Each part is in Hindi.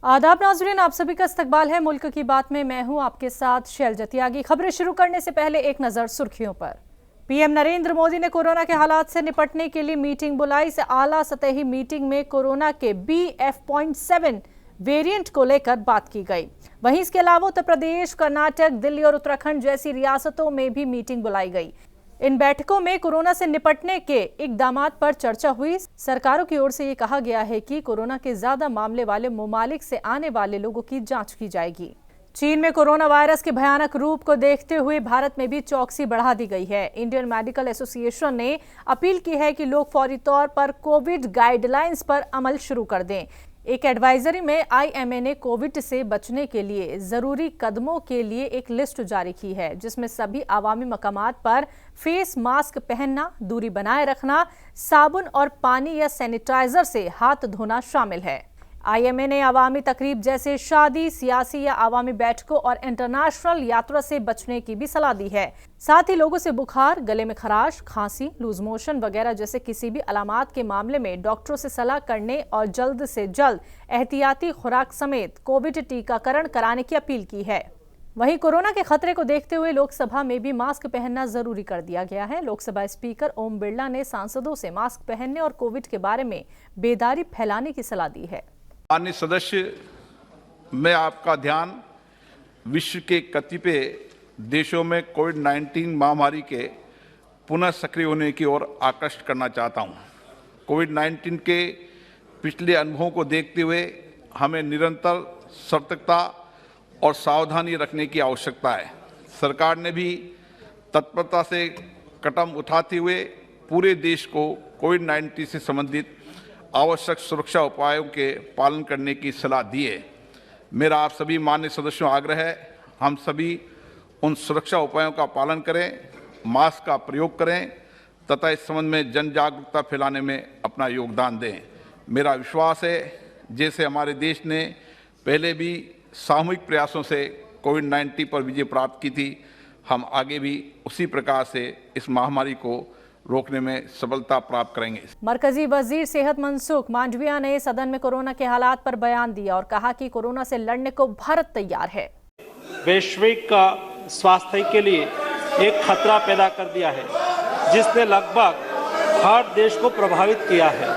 आदाब नाज़रीन, आप सभी का इस्तकबाल है मुल्क की बात में। मैं हूं आपके साथ शैलजा त्यागी। खबरें शुरू करने से पहले एक नज़र सुर्खियों पर। पीएम नरेंद्र मोदी ने कोरोना के हालात से निपटने के लिए मीटिंग बुलाई। इस आला सतही मीटिंग में कोरोना के BF.7 वेरिएंट को लेकर बात की गई। वहीं इसके अलावा उत्तर प्रदेश, कर्नाटक, दिल्ली और उत्तराखंड जैसी रियासतों में भी मीटिंग बुलाई गई। इन बैठकों में कोरोना से निपटने के इकदामात पर चर्चा हुई। सरकारों की ओर से ये कहा गया है कि कोरोना के ज्यादा मामले वाले ममालिक से आने वाले लोगों की जांच की जाएगी। चीन में कोरोना वायरस के भयानक रूप को देखते हुए भारत में भी चौकसी बढ़ा दी गई है। इंडियन मेडिकल एसोसिएशन ने अपील की है कि लोग फौरी तौर पर कोविड गाइडलाइंस पर अमल शुरू कर दें। एक एडवाइजरी में IMA ने कोविड से बचने के लिए जरूरी कदमों के लिए एक लिस्ट जारी की है, जिसमें सभी आवामी मकामात पर फेस मास्क पहनना, दूरी बनाए रखना, साबुन और पानी या सैनिटाइजर से हाथ धोना शामिल है। IMA ने आवामी तकरीब जैसे शादी, सियासी या आवामी बैठकों और इंटरनेशनल यात्रा से बचने की भी सलाह दी है। साथ ही लोगों से बुखार, गले में खराश, खांसी, लूज मोशन वगैरह जैसे किसी भी अलामात के मामले में डॉक्टरों से सलाह करने और जल्द से जल्द एहतियाती खुराक समेत कोविड टीकाकरण कराने की अपील की है। वहीं कोरोना के खतरे को देखते हुए लोकसभा में भी मास्क पहनना जरूरी कर दिया गया है। लोकसभा स्पीकर ओम बिरला ने सांसदों से मास्क पहनने और कोविड के बारे में बेदारी फैलाने की सलाह दी है। माननीय सदस्य, मैं आपका ध्यान विश्व के कतिपय देशों में कोविड-19 महामारी के पुनः सक्रिय होने की ओर आकर्षित करना चाहता हूं। कोविड-19 के पिछले अनुभवों को देखते हुए हमें निरंतर सतर्कता और सावधानी रखने की आवश्यकता है। सरकार ने भी तत्परता से कदम उठाते हुए पूरे देश को कोविड-19 से संबंधित आवश्यक सुरक्षा उपायों के पालन करने की सलाह दी है। मेरा आप सभी माननीय सदस्यों आग्रह है, हम सभी उन सुरक्षा उपायों का पालन करें, मास्क का प्रयोग करें तथा इस संबंध में जन जागरूकता फैलाने में अपना योगदान दें। मेरा विश्वास है, जैसे हमारे देश ने पहले भी सामूहिक प्रयासों से कोविड-19 पर विजय प्राप्त की थी, हम आगे भी उसी प्रकार से इस महामारी को रोकने में सफलता प्राप्त करेंगे। मरकजी वजीर सेहत मनसुख मांडविया ने सदन में कोरोना के हालात पर बयान दिया और कहा कि कोरोना से लड़ने को भारत तैयार है। वैश्विक स्वास्थ्य के लिए एक खतरा पैदा कर दिया है, जिसने लगभग हर देश को प्रभावित किया है।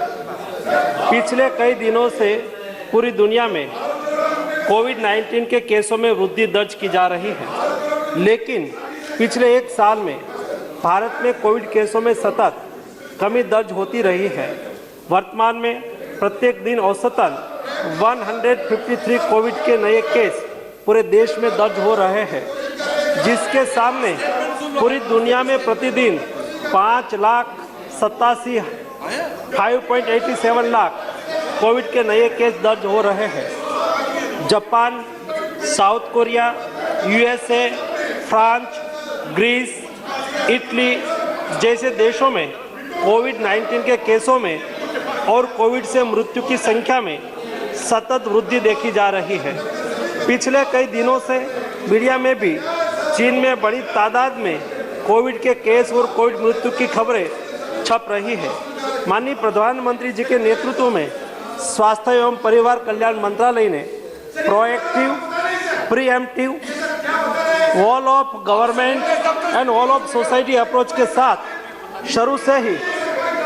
पिछले कई दिनों से पूरी दुनिया में कोविड-19 के केसों में वृद्धि दर्ज की जा रही है, लेकिन पिछले एक साल में भारत में कोविड केसों में सतत कमी दर्ज होती रही है। वर्तमान में प्रत्येक दिन औसतन 153 कोविड के नए केस पूरे देश में दर्ज हो रहे हैं, जिसके सामने पूरी दुनिया में प्रतिदिन 5,87,587 लाख कोविड के नए केस दर्ज हो रहे हैं। Japan, South Korea, USA, France, Greece, Italy जैसे देशों में कोविड-19 के केसों में और कोविड से मृत्यु की संख्या में सतत वृद्धि देखी जा रही है। पिछले कई दिनों से मीडिया में भी चीन में बड़ी तादाद में कोविड के केस और कोविड मृत्यु की खबरें छप रही है। माननीय प्रधानमंत्री जी के नेतृत्व में स्वास्थ्य एवं परिवार कल्याण मंत्रालय ने proactive, pre-emptive, all of government and all of society approach के साथ शुरू से ही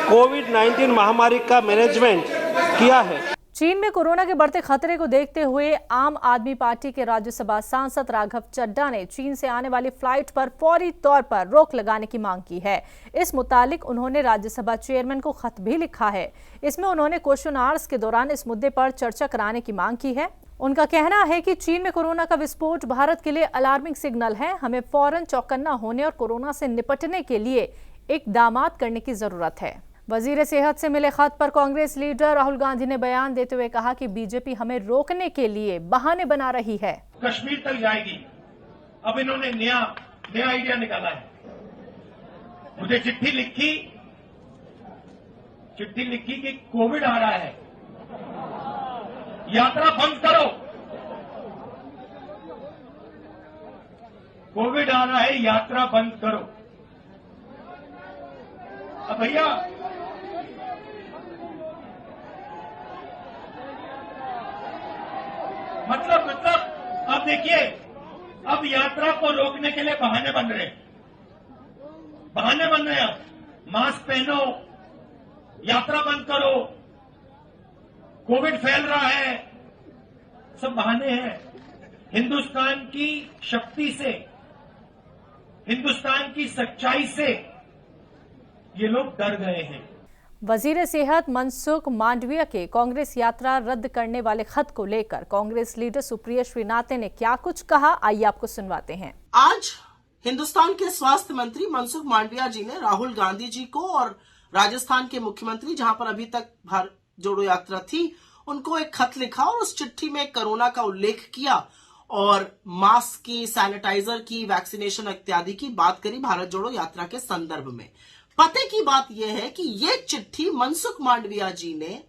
कोविड-19 महामारी का मैनेजमेंट किया है। चीन में कोरोना के बढ़ते खतरे को देखते हुए आम आदमी पार्टी के राज्यसभा सांसद राघव चड्ढा ने चीन से आने वाली फ्लाइट पर फौरी तौर पर रोक लगाने की मांग की है। इस मुतालिक उन्होंने राज्यसभा चेयरमैन को खत भी लिखा है। इसमें उन्होंने क्वेश्चन आवर्स के दौरान इस मुद्दे पर चर्चा कराने की मांग की है। उनका कहना है कि चीन में कोरोना का विस्फोट भारत के लिए अलार्मिंग सिग्नल है। हमें फौरन चौकन्ना होने और कोरोना से निपटने के लिए इकदामात करने की जरूरत है। वजीर सेहत से मिले खत पर कांग्रेस लीडर राहुल गांधी ने बयान देते हुए कहा कि बीजेपी हमें रोकने के लिए बहाने बना रही है। कश्मीर तक जाएगी। अब इन्होंने नया आइडिया निकाला है। मुझे चिट्ठी लिखी कि कोविड आ रहा है, यात्रा बंद करो। कोविड आ रहा है, यात्रा बंद करो। अब भैया मतलब अब देखिए, अब यात्रा को रोकने के लिए बहाने बन रहे हैं। अब मास्क पहनो, यात्रा बंद करो, कोविड फैल रहा है, सब बहाने हैं। हिंदुस्तान की शक्ति से, हिंदुस्तान की सच्चाई से ये लोग डर गए हैं। वजीर सेहत मनसुख मांडविया के कांग्रेस यात्रा रद्द करने वाले खत को लेकर कांग्रेस लीडर सुप्रिया श्रीनाथ ने क्या कुछ कहा, आइए आपको सुनवाते हैं। आज हिंदुस्तान के स्वास्थ्य मंत्री मनसुख मांडविया जी ने राहुल गांधी जी को और राजस्थान के मुख्यमंत्री, जहां पर अभी तक भारत जोड़ो यात्रा थी, उनको एक खत लिखा और उस चिट्ठी में कोरोना का उल्लेख किया और मास्क की, सैनिटाइजर की, वैक्सीनेशन इत्यादि की बात करी भारत जोड़ो यात्रा के संदर्भ में। पते की बात यह है कि यह चिट्ठी मनसुख मांडविया जी ने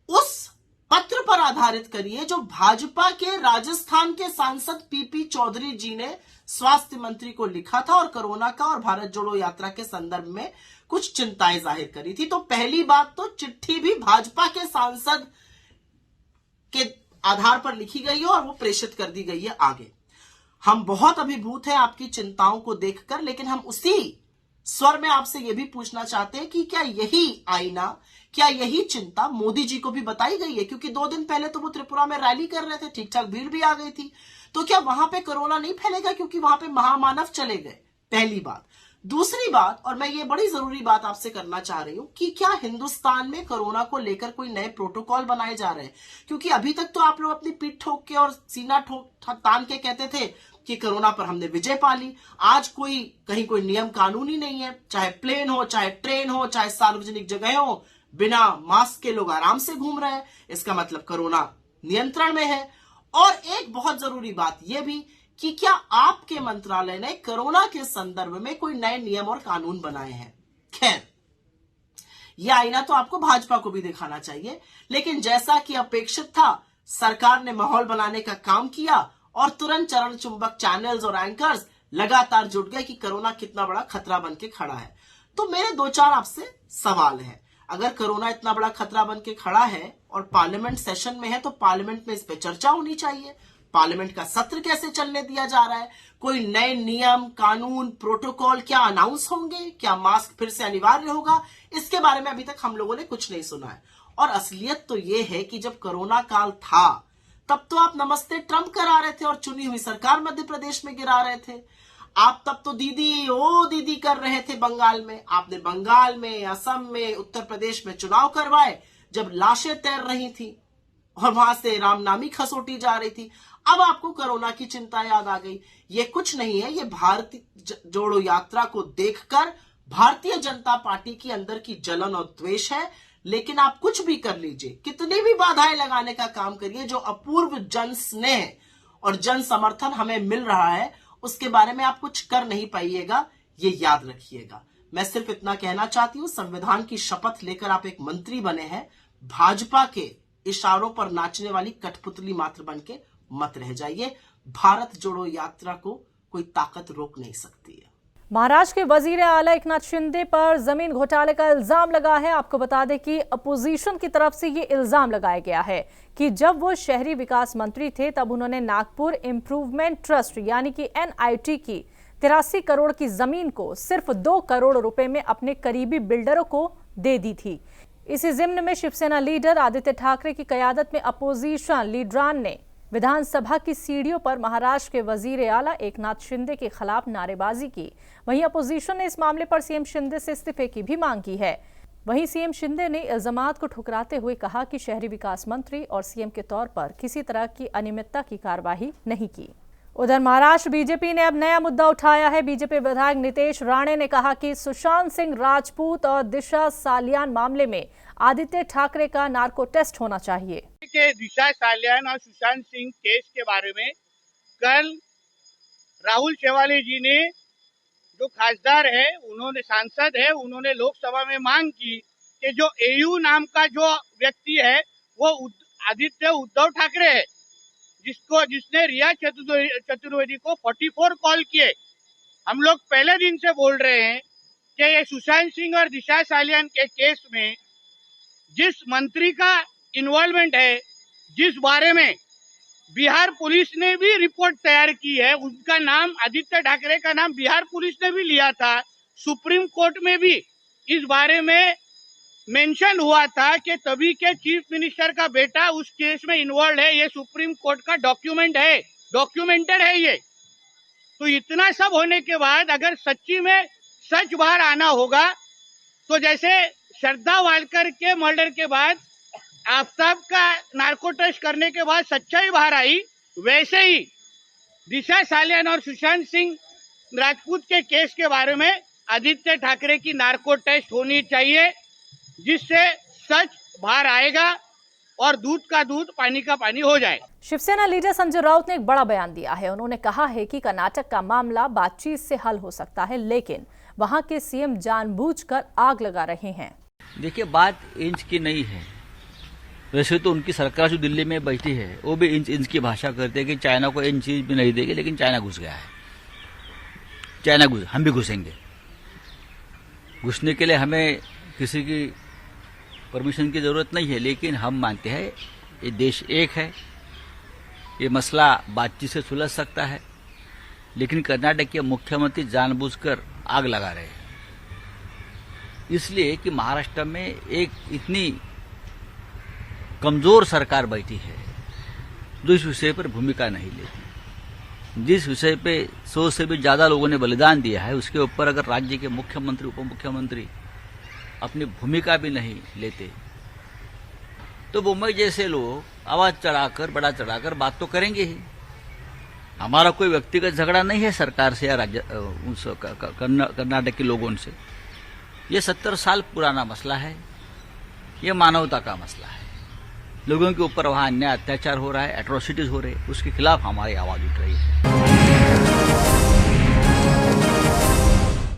उस पत्र पर आधारित करी है जो भाजपा के राजस्थान के सांसद पीपी चौधरी जी ने स्वास्थ्य मंत्री को लिखा था और कोरोना का और भारत जोड़ो यात्रा के संदर्भ में कुछ चिंताएं जाहिर करी थी। तो पहली बात तो चिट्ठी भी भाजपा के सांसद के आधार पर लिखी गई है और वो प्रेषित कर दी गई है आगे। हम बहुत अभिभूत हैं आपकी चिंताओं को देखकर, लेकिन हम उसी स्वर में आपसे यह भी पूछना चाहते हैं कि क्या यही आईना, क्या यही चिंता मोदी जी को भी बताई गई है? क्योंकि 2 दिन पहले तो वो त्रिपुरा में रैली कर रहे थे, ठीक ठाक भीड़ भी आ गई थी, तो क्या वहां पे कोरोना नहीं फैलेगा क्योंकि वहां पे महामानव चले गए? पहली बात। दूसरी बात, और मैं ये बड़ी जरूरी बात आपसे करना चाह रही हूं, कि क्या हिंदुस्तान में कोरोना को लेकर कोई नए प्रोटोकॉल बनाए जा रहे हैं? क्योंकि अभी तक तो आप लोग अपनी पीठ ठोक के और सीना तान के कहते थे कि कोरोना पर हमने विजय पा ली। आज कहीं कोई नियम कानून ही नहीं है, चाहे प्लेन हो, चाहे ट्रेन हो, चाहे सार्वजनिक जगह हो, बिना मास्क के लोग आराम से घूम रहे हैं। इसका मतलब कोरोना नियंत्रण में है। और एक बहुत जरूरी बात यह भी कि क्या आपके मंत्रालय ने कोरोना के संदर्भ में कोई नए नियम और कानून बनाए हैं? खैर, यह आईना तो आपको भाजपा को भी दिखाना चाहिए, लेकिन जैसा कि अपेक्षित था, सरकार ने माहौल बनाने का काम किया और तुरंत चरण चुंबक चैनल्स और एंकर्स लगातार जुट गए कि कोरोना कितना बड़ा खतरा बन के खड़ा है। तो मेरे 2-4 आपसे सवाल हैं। अगर कोरोना इतना बड़ा खतरा बन के खड़ा है और पार्लियामेंट सेशन में है, तो पार्लियामेंट में इस पे चर्चा होनी चाहिए। पार्लियामेंट का सत्र कैसे चलने दिया जा रहा है? कोई नए नियम, कानून, प्रोटोकॉल क्या अनाउंस होंगे? क्या मास्क फिर से अनिवार्य होगा? इसके बारे में अभी तक हम लोगों ने कुछ नहीं सुना है। और असलियत तो यह है कि जब कोरोना काल था, तब तो आप नमस्ते ट्रंप करा रहे थे और चुनी हुई सरकार मध्य प्रदेश में गिरा रहे थे। आप तब तो दीदी ओ दीदी कर रहे थे बंगाल में। आपने बंगाल में, असम में, उत्तर प्रदेश में चुनाव करवाए जब लाशें तैर रही थी और वहां से रामनामी खसोटी जा रही थी। अब आपको कोरोना की चिंता याद आ गई। ये कुछ नहीं है, ये भारत जोड़ो यात्रा को देखकर भारतीय जनता पार्टी की अंदर की जलन और द्वेष है। लेकिन आप कुछ भी कर लीजिए, कितनी भी बाधाएं लगाने का काम करिए, जो अपूर्व जन स्नेह और जन समर्थन हमें मिल रहा है, उसके बारे में आप कुछ कर नहीं पाइएगा, ये याद रखिएगा। मैं सिर्फ इतना कहना चाहती हूं, संविधान की शपथ लेकर आप एक मंत्री बने हैं, भाजपा के इशारों पर नाचने वाली कठपुतली मात्र बन के मत रह जाइए। भारत जोड़ो यात्रा को कोई ताकत रोक नहीं सकती है। महाराष्ट्र के वजीर आला एकनाथ शिंदे पर जमीन घोटाले का इल्जाम लगा है। आपको बता दें कि अपोजिशन की तरफ से ये इल्जाम लगाया गया है कि जब वो शहरी विकास मंत्री थे, तब उन्होंने नागपुर इंप्रूवमेंट ट्रस्ट यानी कि NIT की 83 करोड़ की जमीन को सिर्फ 2 करोड़ रुपए में अपने करीबी बिल्डरों को दे दी थी। इसी जिम्न में शिवसेना लीडर आदित्य ठाकरे की क़यादत में अपोजिशन लीडरान ने विधानसभा की सीढ़ियों पर महाराष्ट्र के वजीर आला एकनाथ शिंदे के खिलाफ नारेबाजी की। वहीं अपोजिशन ने इस मामले पर सीएम शिंदे से इस्तीफे की भी मांग की है। वहीं सीएम शिंदे ने इल्जामात को ठुकराते हुए कहा कि शहरी विकास मंत्री और सीएम के तौर पर किसी तरह की अनियमितता की कार्रवाई नहीं की। उधर महाराष्ट्र बीजेपी ने अब नया मुद्दा उठाया है। बीजेपी विधायक नितेश राणे ने कहा कि सुशांत सिंह राजपूत और दिशा सालियान मामले में आदित्य ठाकरे का नार्को टेस्ट होना चाहिए। के दिशा सालियान और सुशांत सिंह केस के बारे में कल राहुल शेवाले जी ने, जो खासदार है, उन्होंने सांसद है, उन्होंने लोकसभा में मांग की कि जो AU नाम का जो व्यक्ति है वो आदित्य उद्धव ठाकरे है, जिसने रिया चतुर्वेदी को 44 कॉल किए। हम लोग पहले दिन से बोल रहे हैं कि ये सुशांत सिंह और दिशा सालियान के केस में जिस मंत्री का इन्वॉल्वमेंट है, जिस बारे में बिहार पुलिस ने भी रिपोर्ट तैयार की है, उनका नाम आदित्य ठाकरे का नाम बिहार पुलिस ने भी लिया था। सुप्रीम कोर्ट में भी इस बारे में मेंशन हुआ था कि तभी के चीफ मिनिस्टर का बेटा उस केस में इन्वॉल्व है। ये सुप्रीम कोर्ट का डॉक्यूमेंट है, डॉक्यूमेंटेड है ये। तो इतना सब होने के बाद अगर सच्ची में सच बाहर आना होगा तो जैसे श्रद्धा वालकर के मर्डर के बाद आफ्ताब का नार्को टेस्ट करने के बाद सच्चाई बाहर आई, वैसे ही दिशा सालियान और सुशांत सिंह राजपूत के केस के बारे में आदित्य ठाकरे की नार्को टेस्ट होनी चाहिए, जिससे सच बाहर आएगा और दूध का दूध पानी का पानी हो जाए। शिवसेना लीडर संजय राउत ने एक बड़ा बयान दिया है। उन्होंने कहा है कि कर्नाटक का मामला बातचीत से हल हो सकता है, लेकिन वहां के सीएम जानबूझकर आग लगा रहे हैं। देखिए, बात इंच की नहीं है। वैसे तो उनकी सरकार जो दिल्ली में बैठी है वो भी इंच की भाषा करते हैं कि चाइना को इंच भी नहीं देगी, लेकिन चाइना घुस गया है। चाइना घुस, हम भी घुसेंगे। घुसने के लिए हमें किसी की परमिशन की जरूरत नहीं है, लेकिन हम मानते हैं ये देश एक है, ये मसला बातचीत से सुलझ सकता है। लेकिन कर्नाटक के मुख्यमंत्री जानबूझकर आग लगा रहे हैं, इसलिए कि महाराष्ट्र में एक इतनी कमजोर सरकार बैठी है जो इस विषय पर भूमिका नहीं लेती। जिस विषय पे 100 से भी ज्यादा लोगों ने बलिदान दिया है, उसके ऊपर अगर राज्य के मुख्यमंत्री उप मुख्यमंत्री अपनी भूमिका भी नहीं लेते तो मुंबई जैसे लोग आवाज चढ़ाकर, बड़ा चढ़ाकर बात तो करेंगे ही। हमारा कोई व्यक्तिगत झगड़ा नहीं है सरकार से या राज्य कर्नाटक के लोगों से। ये 70 साल पुराना मसला है, ये मानवता का मसला है। लोगों के ऊपर वहां अन्याय अत्याचार हो रहा है, एट्रोसिटीज हो रहे हैं, उसके खिलाफ हमारी आवाज उठ रही है।